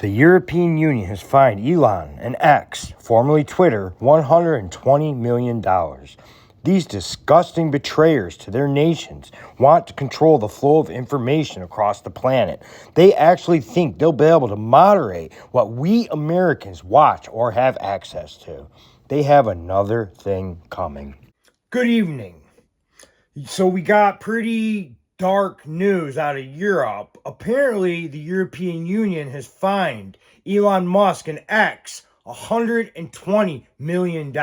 The European Union has fined Elon and X, formerly Twitter, $120 million. These disgusting betrayers to their nations want to control the flow of information across the planet. They actually think they'll be able to moderate what we Americans watch or have access to. They have another thing coming. Good evening. So we got pretty dark news out of Europe. Apparently, the European Union has fined Elon Musk and X $120 million.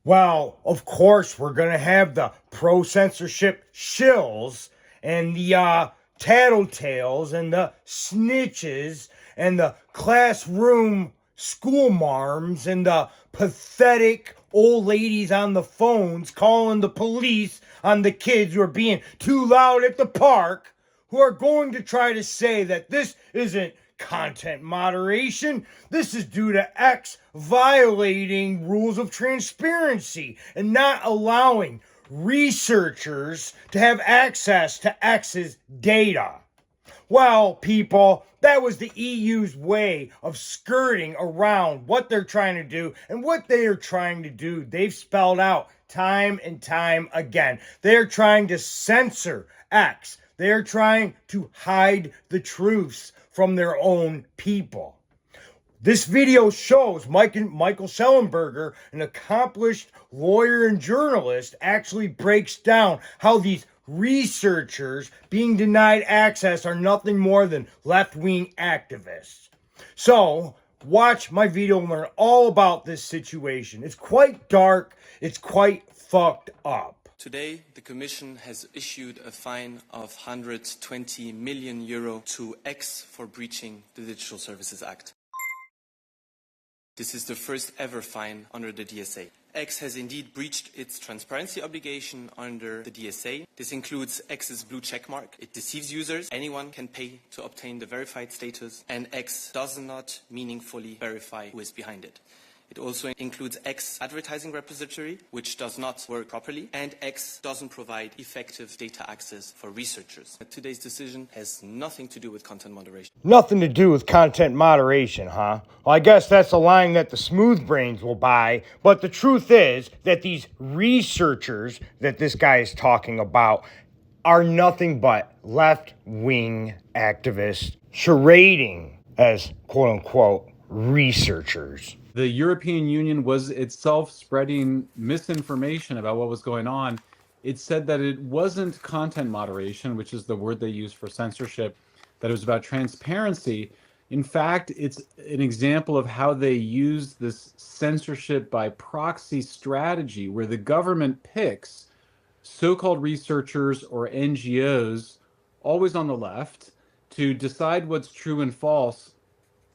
Well, of course, we're going to have the pro-censorship shills and the tattletales and the snitches and the classroom school marms and the pathetic old ladies on the phones calling the police on the kids who are being too loud at the park, who are going to try to say that this isn't content moderation. This is due to X violating rules of transparency and not allowing researchers to have access to X's data. Well, people, that was the EU's way of skirting around what they're trying to do, and what they are trying to do, they've spelled out time and time again. They're trying to censor X. They're trying to hide the truths from their own people. This video shows Michael Schellenberger, an accomplished lawyer and journalist, actually breaks down how these researchers being denied access are nothing more than left-wing activists. So, watch my video and learn all about this situation. It's quite dark. It's quite fucked up. Today, the Commission has issued a fine of €120 million to X for breaching the Digital Services Act. This is the first ever fine under the DSA. X has indeed breached its transparency obligation under the DSA. This includes X's blue checkmark. It deceives users. Anyone can pay to obtain the verified status, and X does not meaningfully verify who is behind it. It also includes X advertising repository, which does not work properly, and X doesn't provide effective data access for researchers. Today's decision has nothing to do with content moderation. Nothing to do with content moderation, huh? Well, I guess that's a line that the smooth brains will buy, but the truth is that these researchers that this guy is talking about are nothing but left-wing activists charading as quote-unquote researchers. The European Union was itself spreading misinformation about what was going on. It said that it wasn't content moderation, which is the word they use for censorship, that it was about transparency. In fact, it's an example of how they use this censorship by proxy strategy, where the government picks so-called researchers or NGOs, always on the left, to decide what's true and false,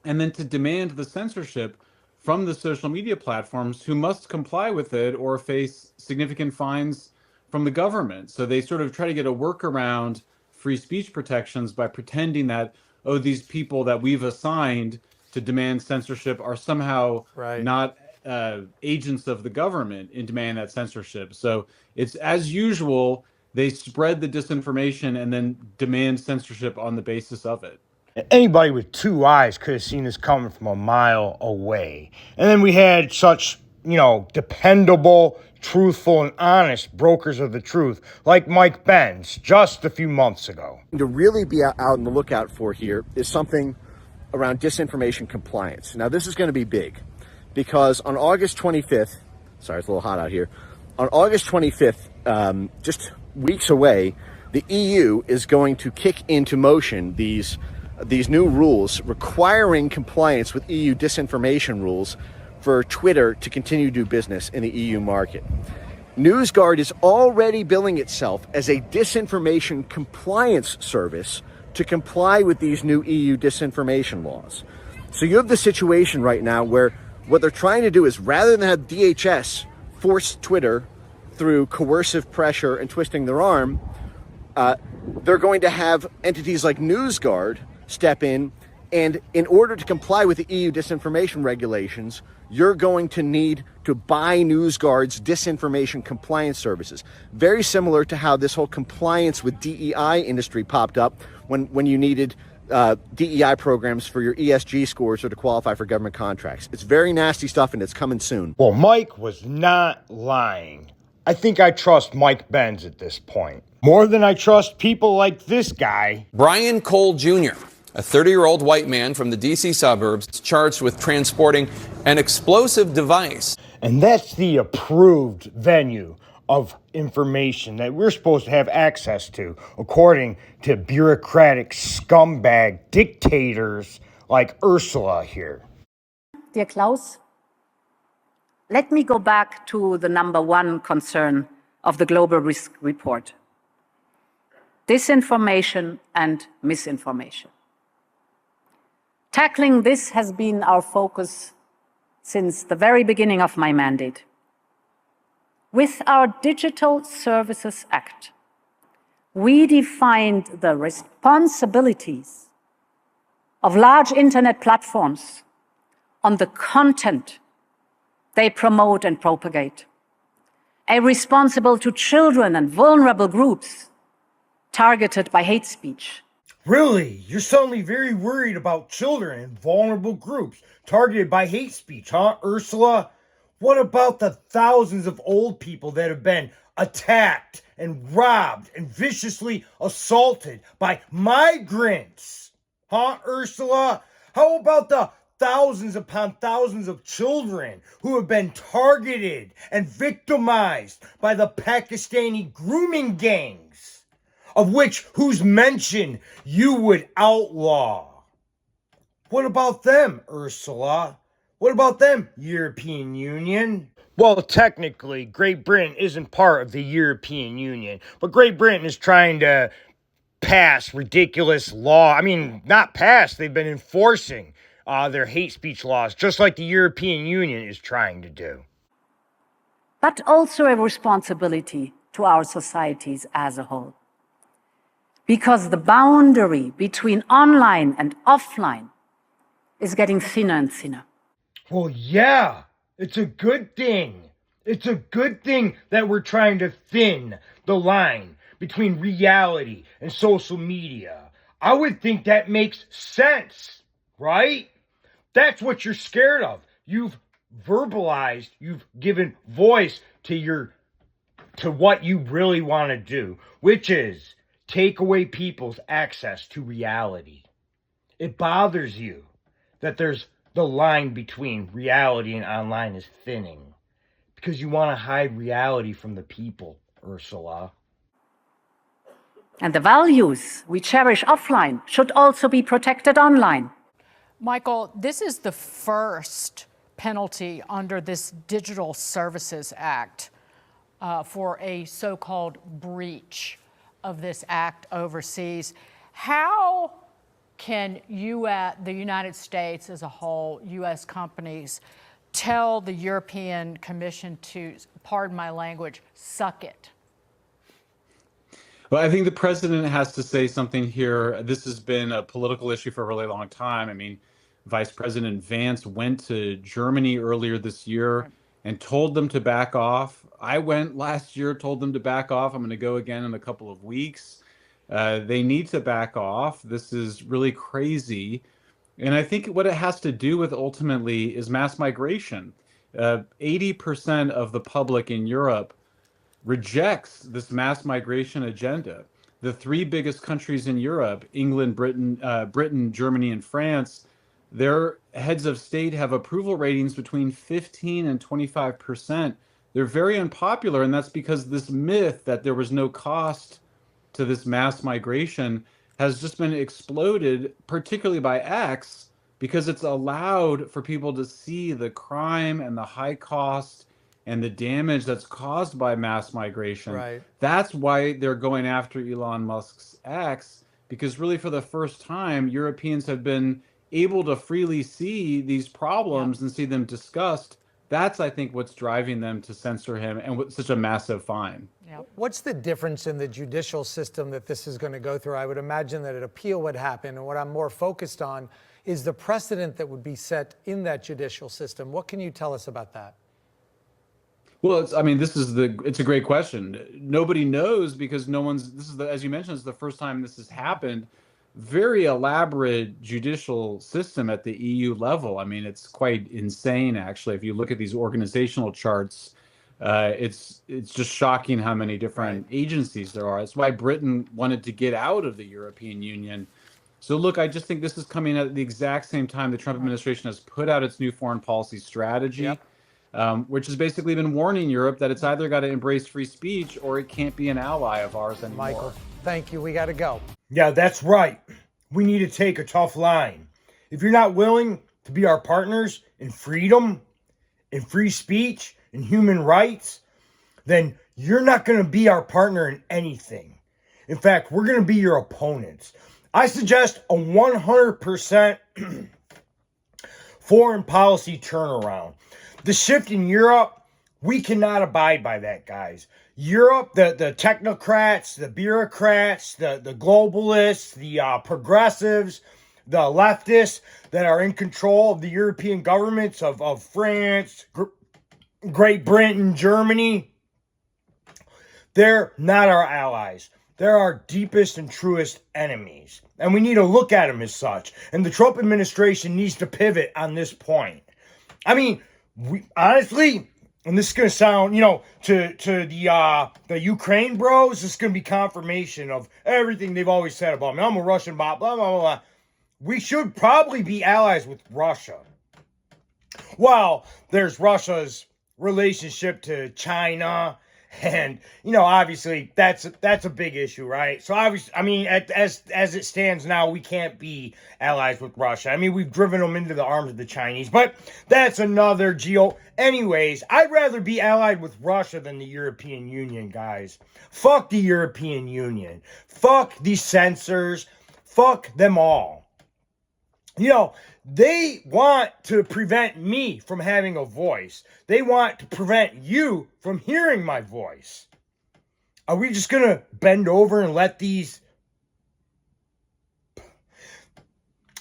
and then to demand the censorship from the social media platforms, who must comply with it or face significant fines from the government. So they sort of try to get a workaround free speech protections by pretending that, oh, these people that we've assigned to demand censorship are somehow not agents of the government in demanding that censorship. So it's, as usual, they spread the disinformation and then demand censorship on the basis of it. Anybody with two eyes could have seen this coming from a mile away. And then we had such, dependable, truthful, and honest brokers of the truth like Mike Benz just a few months ago. To really be out on the lookout for here is something around disinformation compliance. Now, this is going to be big because on August 25th, sorry, it's a little hot out here. On August 25th, just weeks away, the EU is going to kick into motion these new rules requiring compliance with EU disinformation rules for Twitter to continue to do business in the EU market. NewsGuard is already billing itself as a disinformation compliance service to comply with these new EU disinformation laws. So you have the situation right now where what they're trying to do is, rather than have DHS force Twitter through coercive pressure and twisting their arm, they're going to have entities like NewsGuard step in, and in order to comply with the EU disinformation regulations, you're going to need to buy NewsGuard's disinformation compliance services. Very similar to how this whole compliance with DEI industry popped up when you needed DEI programs for your ESG scores or to qualify for government contracts. It's very nasty stuff, and it's coming soon. Well, Mike was not lying. I think I trust Mike Benz at this point. More than I trust people like this guy. Brian Cole Jr., a 30-year-old white man from the D.C. suburbs, charged with transporting an explosive device. And that's the approved venue of information that we're supposed to have access to, according to bureaucratic scumbag dictators like Ursula here. Dear Klaus, let me go back to the number one concern of the Global Risk Report: disinformation and misinformation. Tackling this has been our focus since the very beginning of my mandate. With our Digital Services Act, we defined the responsibilities of large internet platforms on the content they promote and propagate, responsible to children and vulnerable groups targeted by hate speech. Really? You're suddenly very worried about children and vulnerable groups targeted by hate speech, huh, Ursula? What about the thousands of old people that have been attacked and robbed and viciously assaulted by migrants? Huh, Ursula? How about the thousands upon thousands of children who have been targeted and victimized by the Pakistani grooming gangs, of whose mention you would outlaw? What about them, Ursula? What about them, European Union? Well, technically, Great Britain isn't part of the European Union, but Great Britain is trying to pass ridiculous law. I mean, not pass, they've been enforcing their hate speech laws, just like the European Union is trying to do. But also a responsibility to our societies as a whole. Because the boundary between online and offline is getting thinner and thinner. Well, yeah, it's a good thing. It's a good thing that we're trying to thin the line between reality and social media. I would think that makes sense, right? That's what you're scared of. You've verbalized, you've given voice to what you really want to do, which is take away people's access to reality. It bothers you that the line between reality and online is thinning because you want to hide reality from the people, Ursula. And the values we cherish offline should also be protected online. Michael, this is the first penalty under this Digital Services Act for a so-called breach of this act overseas. How can the United States as a whole, U.S. companies, tell the European Commission to, pardon my language, suck it? Well, I think the president has to say something here. This has been a political issue for a really long time. I mean, Vice President Vance went to Germany earlier this year and told them to back off. I went last year, told them to back off. I'm going to go again in a couple of weeks. They need to back off. This is really crazy. And I think what it has to do with ultimately is mass migration. 80% of the public in Europe rejects this mass migration agenda. The three biggest countries in Europe, England, Britain, Germany, and France, their heads of state have approval ratings between 15 and 25%. They're very unpopular, and that's because this myth that there was no cost to this mass migration has just been exploded, particularly by X, because it's allowed for people to see the crime and the high cost and the damage that's caused by mass migration. Right. That's why they're going after Elon Musk's X, because really for the first time, Europeans have been able to freely see these problems and see them discussed. That's, I think, what's driving them to censor him and with such a massive fine. What's the difference in the judicial system that this is going to go through? I would imagine that an appeal would happen, and what I'm more focused on is the precedent that would be set in that judicial system. What can you tell us about that? Well, it's a great question. Nobody knows because as you mentioned, it's the first time this has happened. very elaborate judicial system at the EU level. I mean, it's quite insane, actually. If you look at these organizational charts, it's just shocking how many different agencies there are. That's why Britain wanted to get out of the European Union. So look, I just think this is coming at the exact same time the Trump administration has put out its new foreign policy strategy, which has basically been warning Europe that it's either got to embrace free speech or it can't be an ally of ours anymore. Michael, thank you. We got to go. Yeah, that's right. We need to take a tough line. If you're not willing to be our partners in freedom, in free speech, in human rights, then you're not going to be our partner in anything. In fact, we're going to be your opponents. I suggest a 100% foreign policy turnaround. The shift in Europe, we cannot abide by that, guys. Europe, the technocrats, the bureaucrats, the globalists, the progressives, the leftists that are in control of the European governments of France, Great Britain, Germany, they're not our allies. They're our deepest and truest enemies. And we need to look at them as such. And the Trump administration needs to pivot on this point. I mean, we honestly, and this is going to sound, to the Ukraine bros, this is going to be confirmation of everything they've always said about me. I'm a Russian bot, blah, blah, blah, blah. We should probably be allies with Russia. Well, there's Russia's relationship to China, and obviously that's a big issue, right? So obviously, I mean, as it stands now, we can't be allies with Russia. I mean, we've driven them into the arms of the Chinese, but that's another Anyways, I'd rather be allied with Russia than the European Union, guys. Fuck the European Union. Fuck these censors. Fuck them all. They want to prevent me from having a voice. They want to prevent you from hearing my voice. Are we just going to bend over and let these,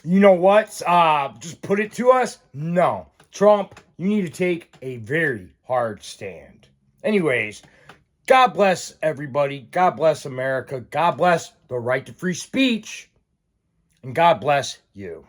just put it to us? No. Trump, you need to take a very hard stand. Anyways, God bless everybody. God bless America. God bless the right to free speech. And God bless you.